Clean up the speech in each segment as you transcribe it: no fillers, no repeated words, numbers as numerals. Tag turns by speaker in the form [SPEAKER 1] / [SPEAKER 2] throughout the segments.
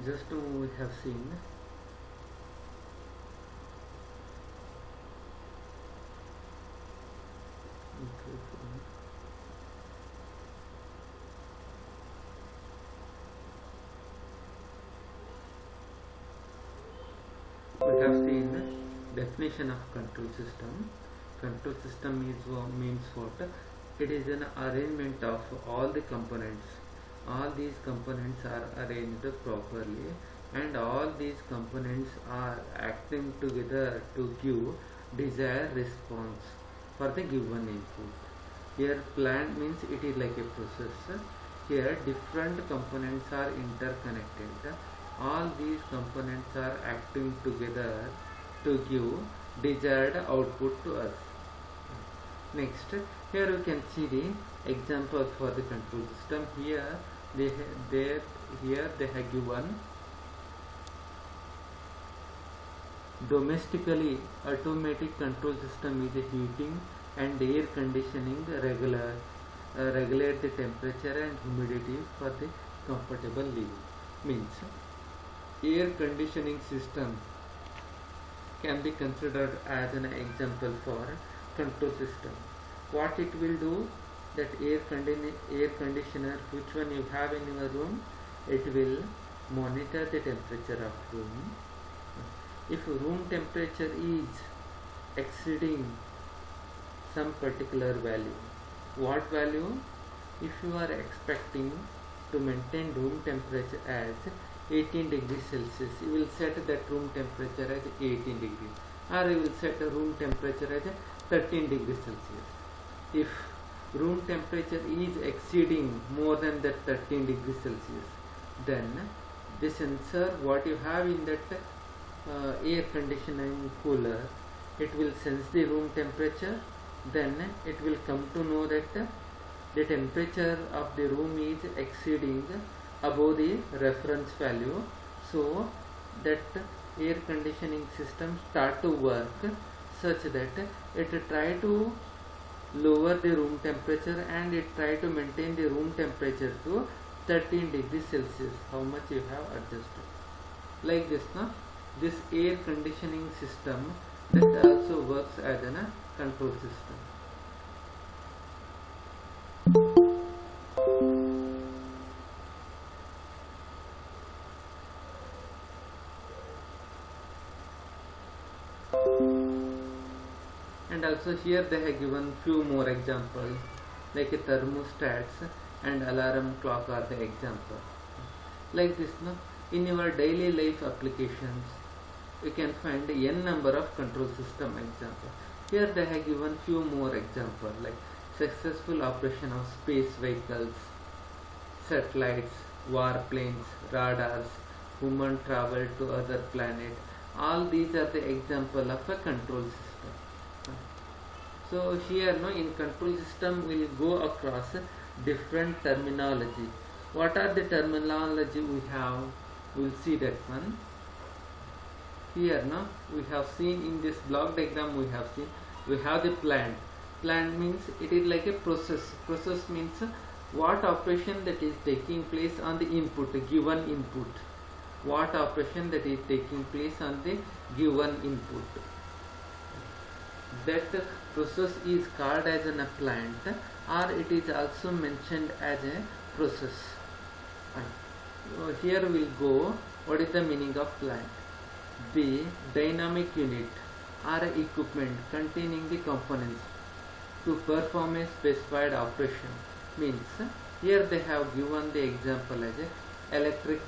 [SPEAKER 1] Just we have seen we have seen the definition of control system. Control system means what? It is an arrangement of all the components. All these components are arranged properly, and all these components are acting together to give desired response for the given input. Here plant means it is like a process. Here different components are interconnected. All these components are acting together to give desired output to us. Next, here you can see the example for the control system. Here they have given domestically automatic control system is a heating and air conditioning regulate the temperature and humidity for the comfortable living. Means air conditioning system can be considered as an example for control system. What it will do, that air conditioner, which one you have in your room, it will monitor the temperature of room. If room temperature is exceeding some particular value, what value? If you are expecting to maintain room temperature as 18 degrees Celsius, you will set that room temperature as 18 degrees, or you will set a room temperature as 13 degrees Celsius. If room temperature is exceeding more than that 13 degrees Celsius, then the sensor what you have in that air conditioning cooler, it will sense the room temperature. Then it will come to know that the temperature of the room is exceeding above the reference value. So that air conditioning system start to work such that it try to lower the room temperature and it try to maintain the room temperature to 13 degrees Celsius, how much you have adjusted. Like this, no? This air conditioning system that also works as a control system. And also here they have given few more examples, like a thermostats and alarm clock are the example. Like this, no? In your daily life applications, you can find n number of control system example. Here they have given few more examples, like successful operation of space vehicles, satellites, warplanes, radars, human travel to other planet. All these are the example of a control system. So here, no, in control system we will go across different terminology. What are the terminology we have? We will see that one. Here, no, we have seen in this block diagram, we have the plant. Plant means it is like a process. Process means what operation that is taking place on the input, given input. What operation that is taking place on the given input. That process is called as a plant, or it is also mentioned as a process. Here we will go, what is the meaning of plant? The dynamic unit or equipment containing the components to perform a specified operation. Means here they have given the example as a electric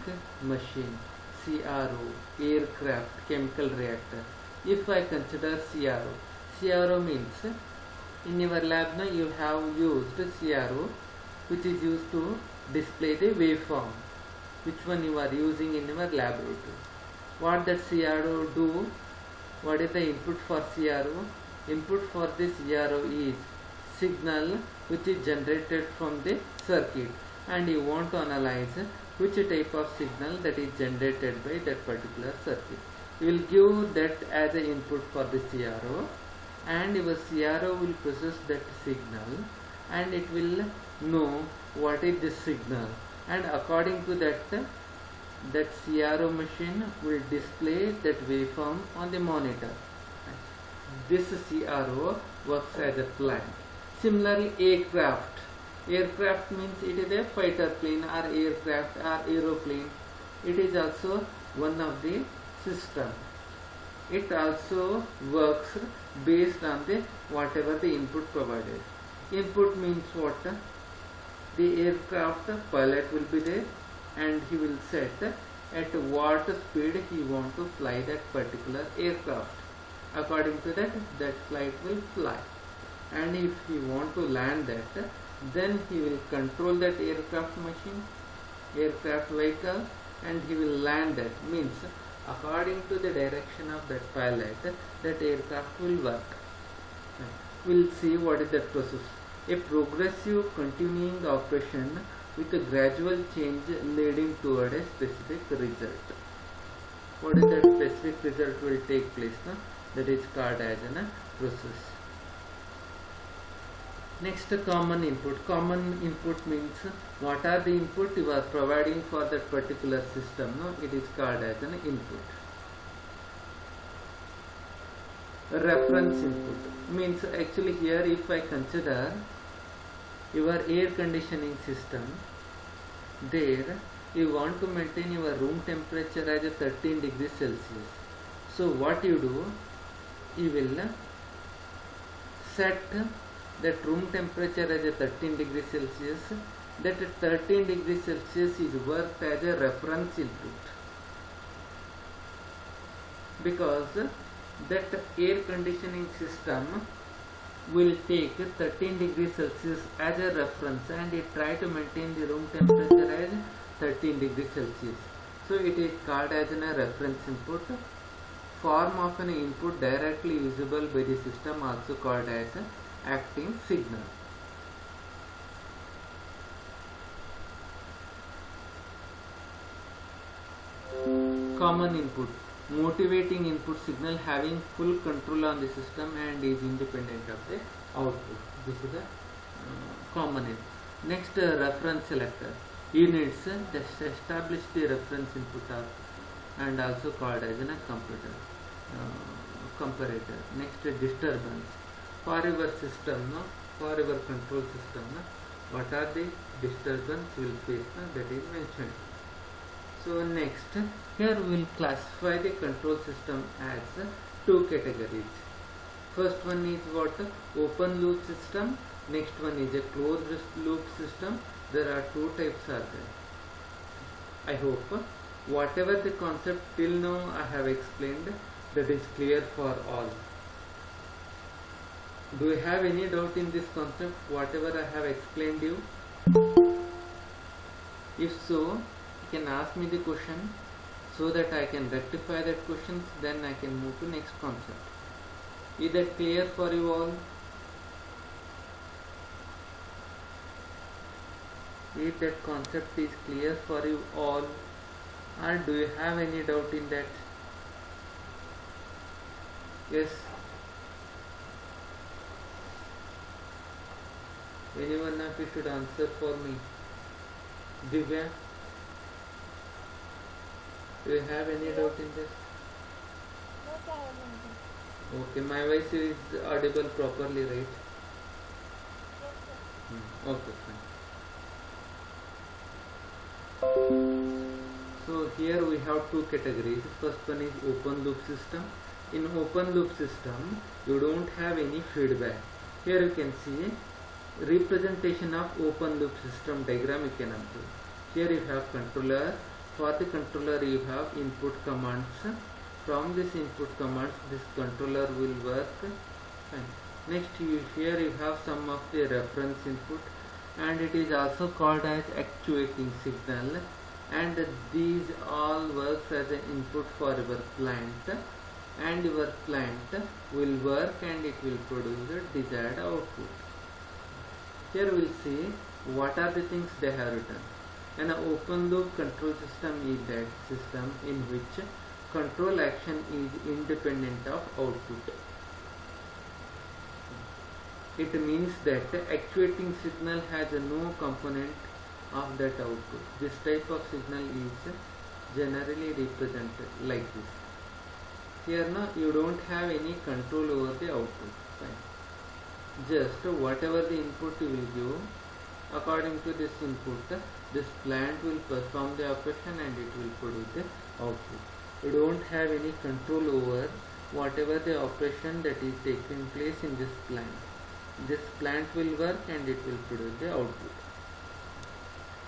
[SPEAKER 1] machine, CRO, aircraft, chemical reactor. If I consider CRO means in your lab now you have used CRO, which is used to display the waveform, which one you are using in your laboratory. What that CRO do? What is the input for CRO? Input for this CRO is signal which is generated from the circuit, and you want to analyze which type of signal that is generated by that particular circuit. You will give that as an input for the CRO, and your CRO will process that signal and it will know what is this signal, and according to that that CRO machine will display that waveform on the monitor. This CRO works as a plant. Similarly, aircraft means it is a fighter plane or aircraft or aeroplane. It is also one of the system. It also works based on the whatever the input provided. Input means what? The aircraft pilot will be there and he will set at what speed he want to fly that particular aircraft. According to that flight will fly. And if he want to land that, then he will control that aircraft machine, aircraft vehicle, and he will land that. Means according to the direction of that pilot, that aircraft will work. We'll see what is that process. A progressive continuing operation with a gradual change leading toward a specific result. What is that specific result will take place? That is called as a process. Next, common input. Common input means what are the input you are providing for that particular system. It is called as an input. Reference input means actually here if I consider your air conditioning system, there you want to maintain your room temperature as a 13 degrees Celsius. So what you do, you will set that room temperature as a 13 degrees Celsius. That 13 degrees Celsius is worked as a reference input, because that air conditioning system will take 13 degrees Celsius as a reference and it try to maintain the room temperature as 13 degrees Celsius. So it is called as a reference input. Form of an input directly visible by the system also called as acting signal. Common input. Motivating input signal having full control on the system and is independent of the output. This is a common input. Next, reference selector. Units that establish the reference input and also called as a comparator. Next, disturbance. For your system, for your control system, what are the disturbance you will face? That is mentioned. So next, here we will classify the control system as two categories. First one is what? Open loop system. Next one is a closed loop system. There are two types are there. I hope whatever the concept till now I have explained, that is clear for all. Do you have any doubt in this concept, whatever I have explained you? If so, you can ask me the question so that I can rectify that questions, then I can move to next concept. Is that clear for you all? If that concept is clear for you all, or do you have any doubt in that? Yes? Anyone of you should answer for me. Divya? Do you have any doubt in this?
[SPEAKER 2] No, sir, I haven't.
[SPEAKER 1] Okay, my voice is audible properly, right?
[SPEAKER 2] Yes, sir.
[SPEAKER 1] Okay, fine. So here we have two categories. First one is open loop system. In open loop system, you don't have any feedback. Here you can see representation of open loop system diagram you can observe. Here you have controller. For the controller you have input commands. From this input commands this controller will work. Fine. Next here you have some of the reference input, and it is also called as actuating signal, and these all works as an input for your plant, and your plant will work and it will produce the desired output. Here we will see what are the things they have written. An open loop control system is that system in which control action is independent of output. It means that actuating signal has no component of that output. This type of signal is generally represented like this. Here now you don't have any control over the output. Fine. Just whatever the input you will give, according to this input, this plant will perform the operation and it will produce the output. You don't have any control over whatever the operation that is taking place in this plant. This plant will work and it will produce the output.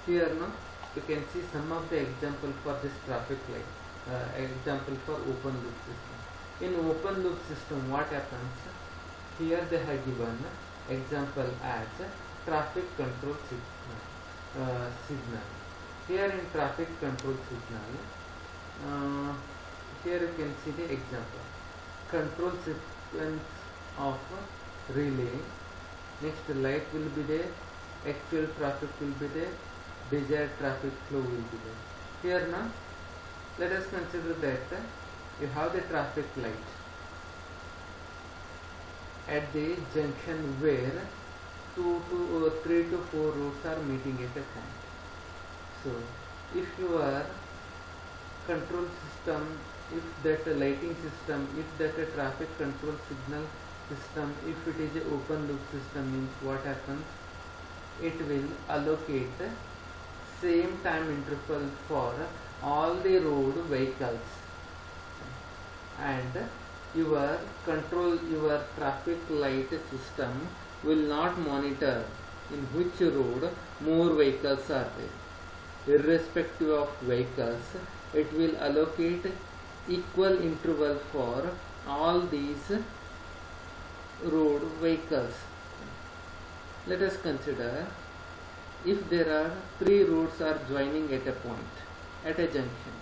[SPEAKER 1] Here now you can see some of the example for this traffic light. Example for open loop system. In open loop system, what happens? Here they have given example as traffic control signal. Here in traffic control signal, here you can see the example. Control sequence of relay. Next light will be there. Actual traffic will be there. Desired traffic flow will be there. Here now, let us consider that you have the traffic light at the junction where 3 to 4 roads are meeting at a point. So, if your control system, if that lighting system, if that traffic control signal system, if it is an open loop system, means what happens? It will allocate same time interval for all the road vehicles, and your traffic light system will not monitor in which road more vehicles are there. Irrespective of vehicles, it will allocate equal interval for all these road vehicles. Let us consider, if there are 3 roads are joining at a point, at a junction.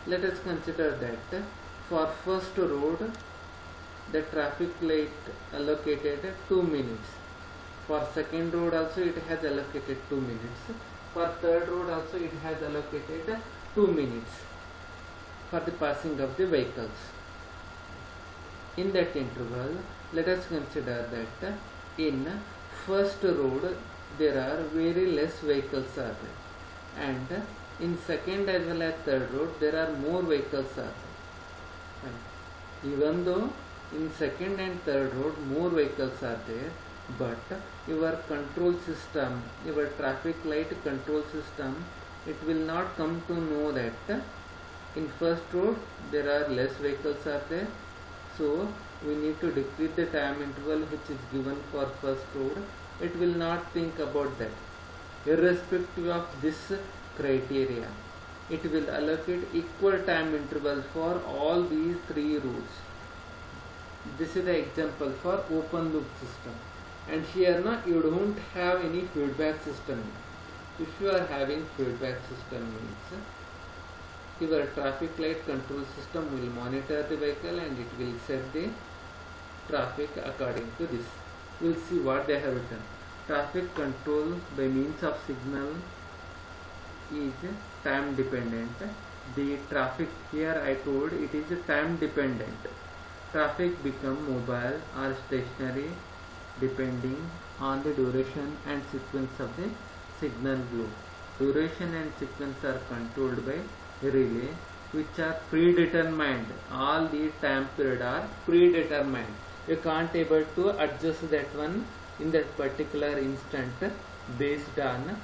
[SPEAKER 1] Let us consider that for first road the traffic light allocated 2 minutes. For second road also it has allocated 2 minutes. For third road also it has allocated 2 minutes for the passing of the vehicles. In that interval, let us consider that in first road there are very less vehicles are there, and in second as well as third road there are more vehicles are there. And even though in second and third road more vehicles are there, but your control system, your traffic light control system, it will not come to know that in first road there are less vehicles are there, so we need to decrease the time interval which is given for first road. It will not think about that. Irrespective of this criteria, it will allocate equal time interval for all these 3 roads. This is the example for open loop system. And here now you don't have any feedback system. If you are having feedback system, means your traffic light control system will monitor the vehicle and it will set the traffic according to this. We will see what they have written. Traffic control by means of signal is time dependent. The traffic, here I told it is time dependent. Traffic become mobile or stationary depending on the duration and sequence of the signal flow. Duration and sequence are controlled by relay, which are predetermined. All the time period are predetermined. You can't able to adjust that one in that particular instant based on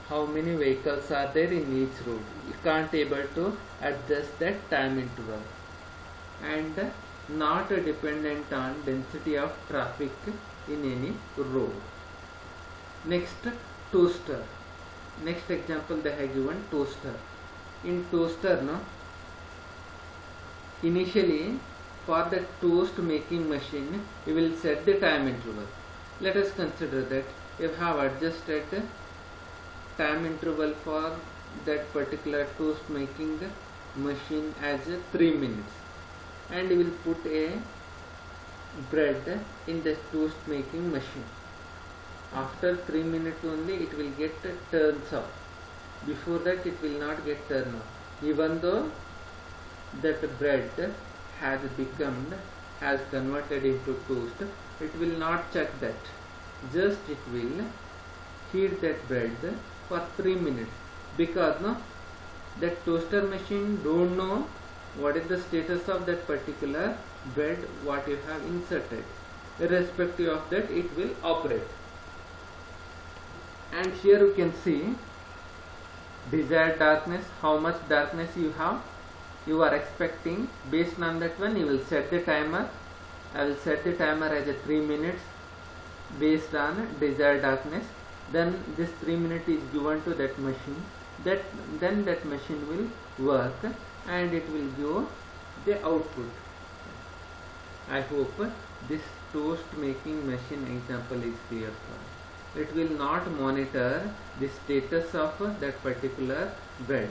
[SPEAKER 1] how many vehicles are there in each road. You can't able to adjust that time interval, and not dependent on density of traffic in any road. Next, toaster. Next example they have given toaster. In toaster, no, initially for the toast making machine you will set the time interval. Let us consider that you have adjusted time interval for that particular toast making machine as 3 minutes, and you will put a bread in the toast making machine. After 3 minutes only it will get turns off. Before that it will not get turned off. Even though that bread has converted into toast, it will not check that. Just it will heat that bread for 3 minutes, because no, that toaster machine don't know what is the status of that particular bed what you have inserted. Irrespective of that, it will operate. And here you can see desired darkness, how much darkness you have, you are expecting. Based on that one, you will set the timer. I will set the timer as a 3 minutes based on desired darkness. Then this 3 minutes is given to that machine. Then that machine will work and it will give the output. I hope this toast making machine example is clear for you. It will not monitor the status of that particular bread.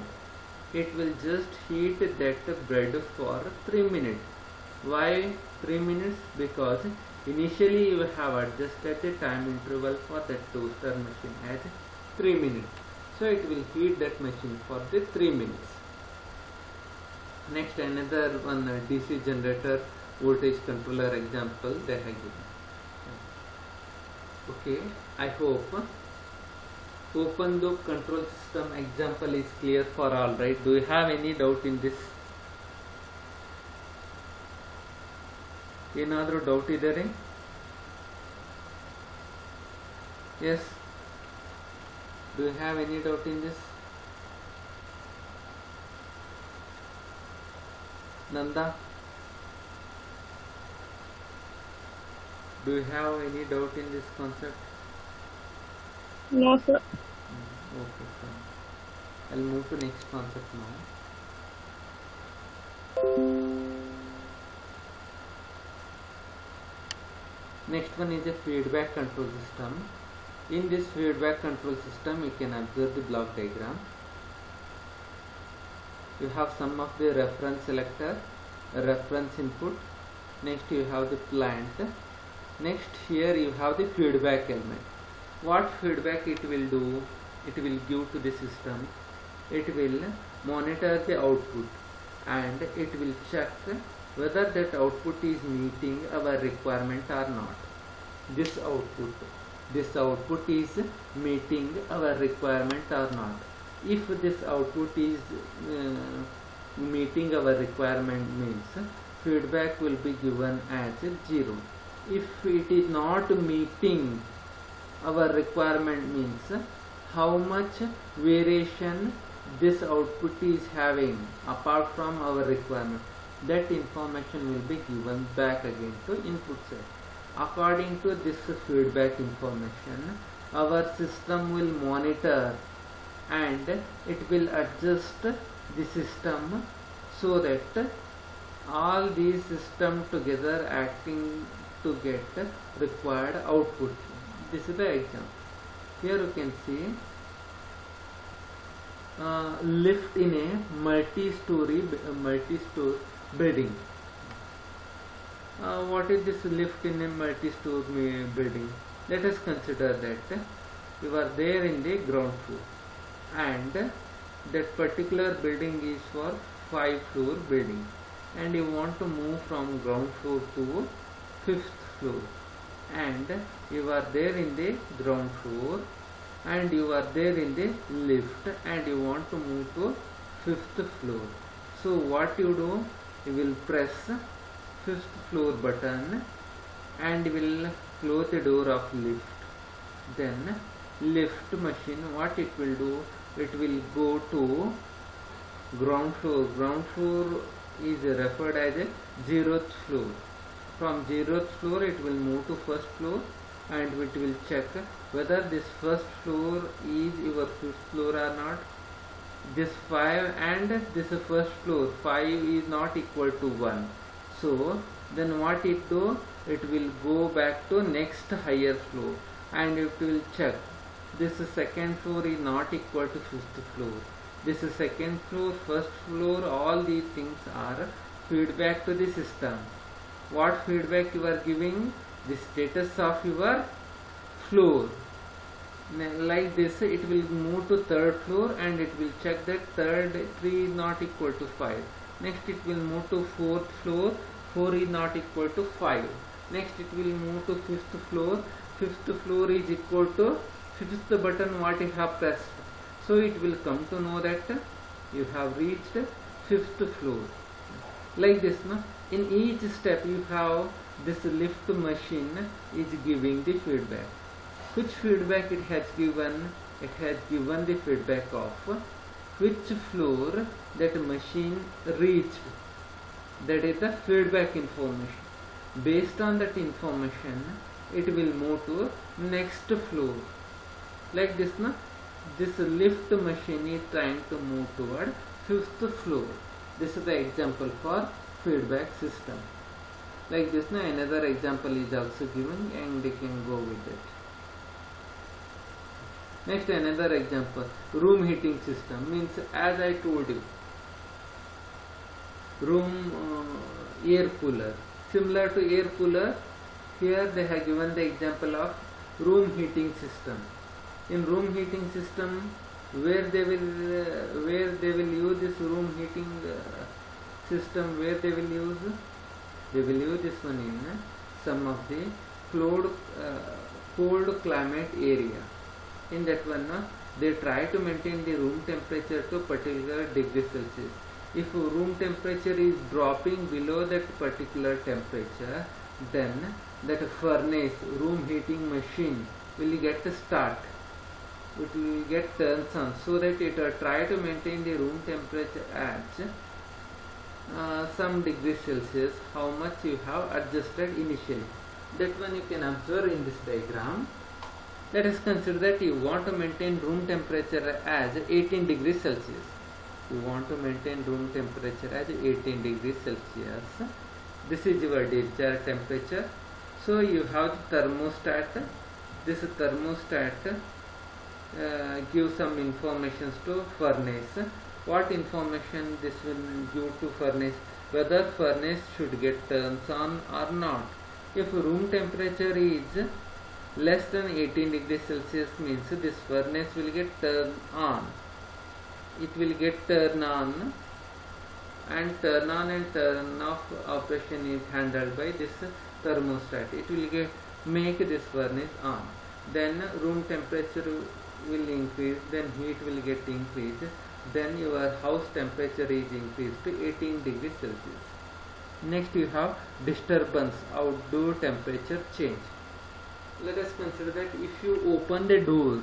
[SPEAKER 1] It will just heat that bread for 3 minutes. Why 3 minutes? Because initially you have adjusted the time interval for that toaster machine as 3 minutes. So it will heat that machine for the 3 minutes. Next, another one DC generator voltage controller example they have given. Okay, I hope open loop control system example is clear for all, right? Do you have any doubt in this? ಏನಾದರೂ doubt ಇದ್ದಾರೆ? Yes. Do you have any doubt in this? Nanda? Do you have any doubt in this concept?
[SPEAKER 2] No, sir.
[SPEAKER 1] Okay, fine. I'll move to next concept now. Next one is a feedback control system. In this feedback control system, you can observe the block diagram. You have some of the reference selector, reference input. Next you have the plant. Next here you have the feedback element. What feedback it will do? It will give to the system. It will monitor the output and it will check whether that output is meeting our requirement or not. This output is meeting our requirement or not. If this output is meeting our requirement, means feedback will be given as 0. If it is not meeting our requirement, means how much variation this output is having apart from our requirement, that information will be given back again to input side. According to this feedback information, our system will monitor and it will adjust the system so that all these systems together acting to get required output. This is the example. Here you can see lift in a multi-story building. What is this lift in a multi-story building? Let us consider that you are there in the ground floor and that particular building is for 5-floor building and you want to move from ground floor to 5th floor, and you are there in the ground floor and you are there in the lift and you want to move to 5th floor. So what you do, you will press 5th floor button and will close the door of lift. Then lift machine, what it will do, it will go to ground floor. Ground floor is referred as a 0th floor. From 0th floor it will move to 1st floor and it will check whether this 1st floor is your 5th floor or not. This 5 and this 1st floor, 5 is not equal to 1. So then what it do, it will go back to next higher floor and it will check this 2nd floor is not equal to 5th floor. This 2nd floor, 1st floor, all these things are feedback to the system. What feedback you are giving? The status of your floor. Like this, it will move to 3rd floor and it will check that 3 is not equal to 5. Next it will move to 4th floor, 4 is not equal to 5. Next it will move to 5th floor, 5th floor is equal to 5th button what you have pressed. So it will come to know that You have reached fifth floor. Like this, no? In each step you have this lift machine is giving the feedback. Which feedback it has given? It has given the feedback of which floor that machine reached. That is the feedback information. Based on that information, it will move to next floor. Like this, no? This lift machine is trying to move toward fifth floor. This is the example for feedback system. Like this, no? Another example is also given, and they can go with it. Next, another example, room heating system. Means, as I told you, room air cooler. Similar to air cooler, here they have given the example of room heating system. In room heating system, where they will use this room heating system, where they will use this one in some of the cold climate area. In that one, they try to maintain the room temperature to particular degree Celsius. If room temperature is dropping below that particular temperature, then that furnace, room heating machine will get start. It will get turns on, so that it try to maintain the room temperature at some degree Celsius, how much you have adjusted initially. That one you can observe in this diagram. Let us consider that you want to maintain room temperature as 18 degrees Celsius. You want to maintain room temperature as 18 degrees Celsius. This is your desired temperature. So you have the thermostat. This thermostat gives some information to furnace. What information this will give to furnace? Whether furnace should get turns on or not. If room temperature is less than 18 degrees Celsius, means this furnace will get turned on. It will get turned on, and turn on and turn off operation is handled by this thermostat. It will make this furnace on. Then room temperature will increase, then heat will get increased, then your house temperature is increased to 18 degrees Celsius. Next you have disturbance, outdoor temperature change. Let us consider that if you open the door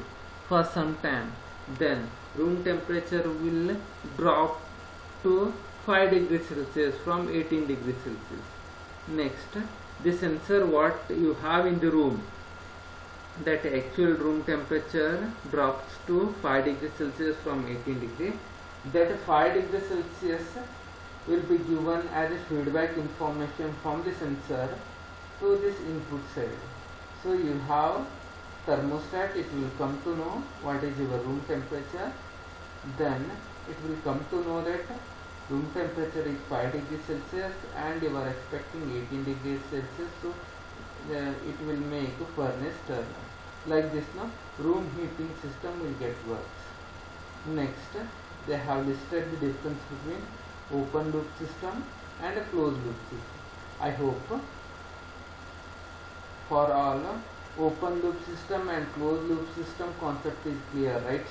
[SPEAKER 1] for some time, then room temperature will drop to 5 degrees Celsius from 18 degrees Celsius. Next, the sensor what you have in the room, that actual room temperature drops to 5 degrees Celsius from 18 degrees. That 5 degrees Celsius will be given as a feedback information from the sensor to this input side. So you have thermostat, it will come to know what is your room temperature. Then it will come to know that room temperature is 5 degrees Celsius and you are expecting 18 degrees Celsius. So it will make a furnace turn on. Like this, now room heating system will get works. Next, they have listed the difference between open loop system and a closed loop system. I hope for all open loop system and closed loop system concept is clear, right?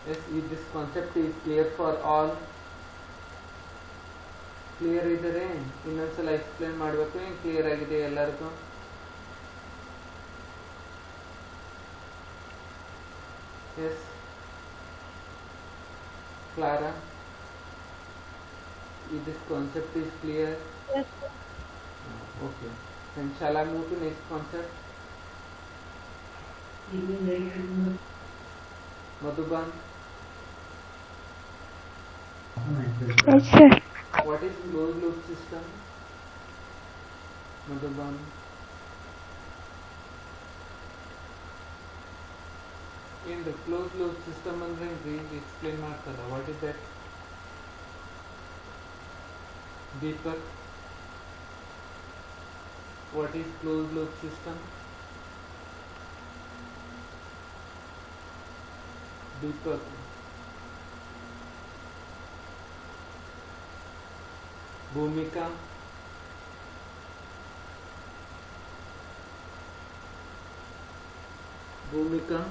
[SPEAKER 1] Yes, if this concept is clear for all, clear ಇದ್ದರೆ ಇನ್ನೊಂದ್ಸಲ explain ಮಾಡಬೇಕು. ಏನು clear ಆಗಿದೆ ಎಲ್ಲರಿಗೂ? Yes Clara, if this concept is clear?
[SPEAKER 2] Yes, sir.
[SPEAKER 1] Okay. Then shall I move to next concept? Madhuban?
[SPEAKER 2] Yes, sir.
[SPEAKER 1] What is closed loop system? Madhuban? In the closed loop system ಅಂದ್ರೆ explain ಮಾಡ್ತಾರ. What is that? Deepak? What is closed loop system? Deepak? Bhumika? Bhumika?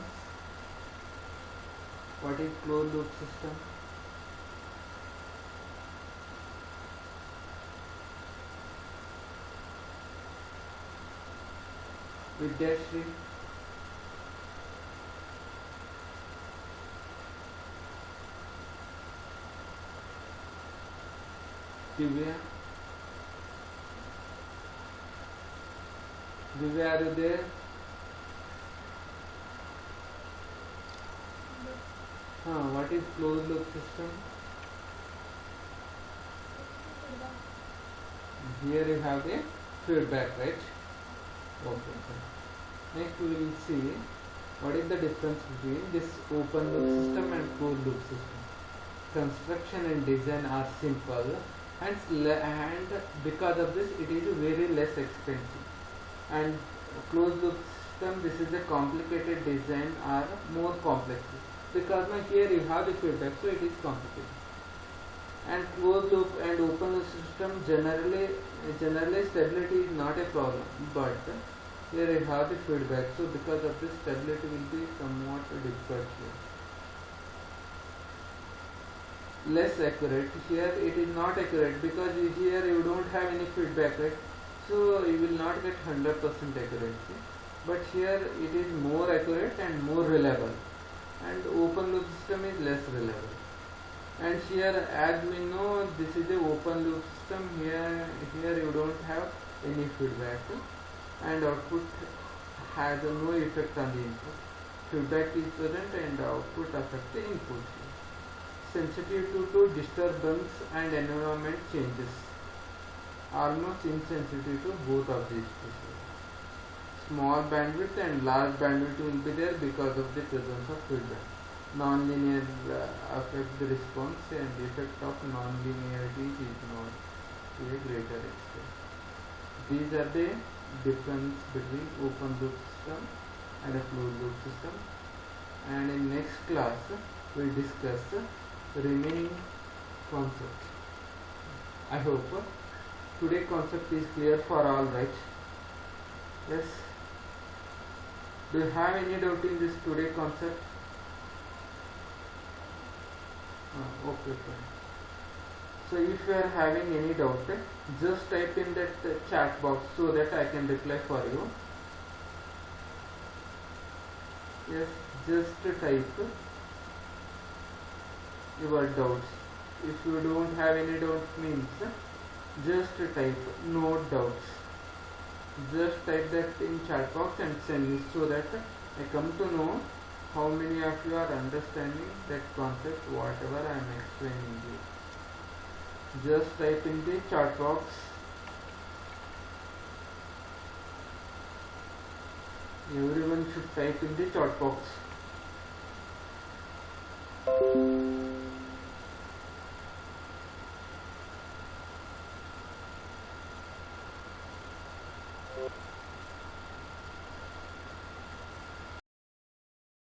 [SPEAKER 1] What is closed loop system? Vidyashri? Divya? Divya, are you there? What is closed loop system? Here you have the feedback, right? Okay. Next we will see what is the difference between this open loop system and closed loop system. Construction and design are simple and because of this it is very less expensive. And closed loop system, this is a complicated design or more complex. Because now here you have the feedback, so it is complicated. And closed loop and open loop system generally stability is not a problem, but here you have the feedback, so because of this stability will be somewhat difficult here. Less accurate, here it is not accurate because here you don't have any feedback, right? So you will not get 100% accuracy, but here it is more accurate and more reliable, and open loop system is less reliable. And here, as we know, this is the open loop system. Here you don't have any feedback, and output has no effect on the input. Feedback is present and output affects the input. Sensitive to disturbance and environment changes. Almost insensitive to both of these. Small bandwidth and large bandwidth will be there because of the presence of feedback. Non-linear affect the response, and the effect of non-linearity is not to a greater extent. These are the difference between open loop system and a closed loop system. And in next class we will discuss remaining concepts. I hope today concept is clear for all, right? Yes. Do you have any doubt in this today concept? Okay, fine. So if you are having any doubt, just type in that chat box so that I can reply for you. Yes, just type your doubts. If you don't have any doubts means just type no doubts. Just type that in chat box and send me so that I come to know how many of you are understanding that concept, whatever I am explaining you. Just type in the chat box. Everyone should type in the chat box.